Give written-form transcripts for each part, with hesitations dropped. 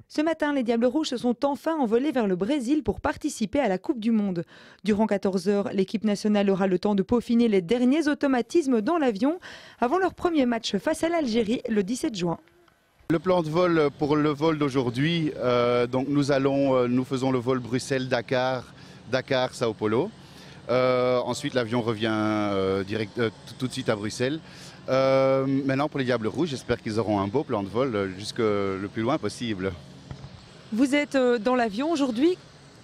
Ce matin, les Diables Rouges se sont enfin envolés vers le Brésil pour participer à la Coupe du Monde. Durant 14 heures, l'équipe nationale aura le temps de peaufiner les derniers automatismes dans l'avion avant leur premier match face à l'Algérie le 17 juin. Le plan de vol pour le vol d'aujourd'hui, donc nous faisons le vol Bruxelles-Dakar, Dakar-Sao Paulo. Ensuite, l'avion revient tout de suite à Bruxelles. Maintenant, pour les Diables Rouges, j'espère qu'ils auront un beau plan de vol jusque le plus loin possible. Vous êtes dans l'avion aujourd'hui.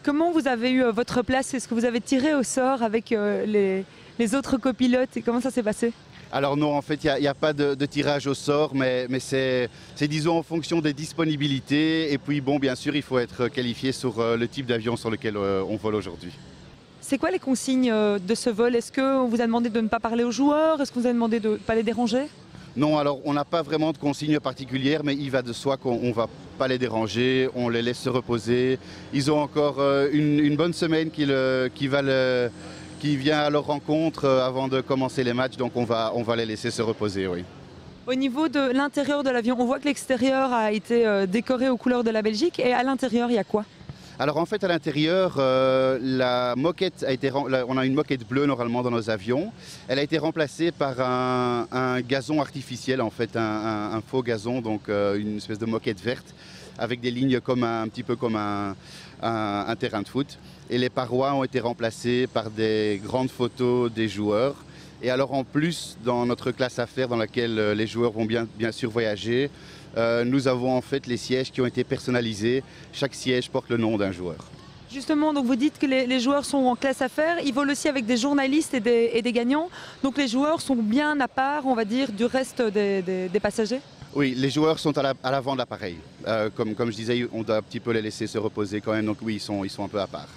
Comment vous avez eu votre place? Est-ce que vous avez tiré au sort avec les autres copilotes et comment ça s'est passé? Alors non, en fait, il n'y a pas de tirage au sort, mais c'est disons en fonction des disponibilités. Et puis bon, bien sûr, il faut être qualifié sur le type d'avion sur lequel on vole aujourd'hui. C'est quoi les consignes de ce vol? Est-ce qu'on vous a demandé de ne pas parler aux joueurs? Est-ce qu'on vous a demandé de ne pas les déranger? Non, alors on n'a pas vraiment de consignes particulières, mais il va de soi qu'on ne va pas les déranger, on les laisse se reposer. Ils ont encore une bonne semaine qui vient à leur rencontre avant de commencer les matchs, donc on va les laisser se reposer, oui. Au niveau de l'intérieur de l'avion, on voit que l'extérieur a été décoré aux couleurs de la Belgique et à l'intérieur, il y a quoi? Alors en fait à l'intérieur, la moquette on a une moquette bleue normalement dans nos avions. Elle a été remplacée par un gazon artificiel en fait, un faux gazon, donc une espèce de moquette verte avec des lignes un petit peu comme un terrain de foot. Et les parois ont été remplacées par des grandes photos des joueurs. Et alors en plus, dans notre classe affaires dans laquelle les joueurs vont bien sûr voyager, nous avons en fait les sièges qui ont été personnalisés. Chaque siège porte le nom d'un joueur. Justement, donc vous dites que les joueurs sont en classe affaires, ils volent aussi avec des journalistes et des gagnants. Donc les joueurs sont bien à part, on va dire, du reste des passagers? Oui, les joueurs sont à l'avant de l'appareil. Comme je disais, on doit un petit peu les laisser se reposer quand même, donc oui, ils sont un peu à part.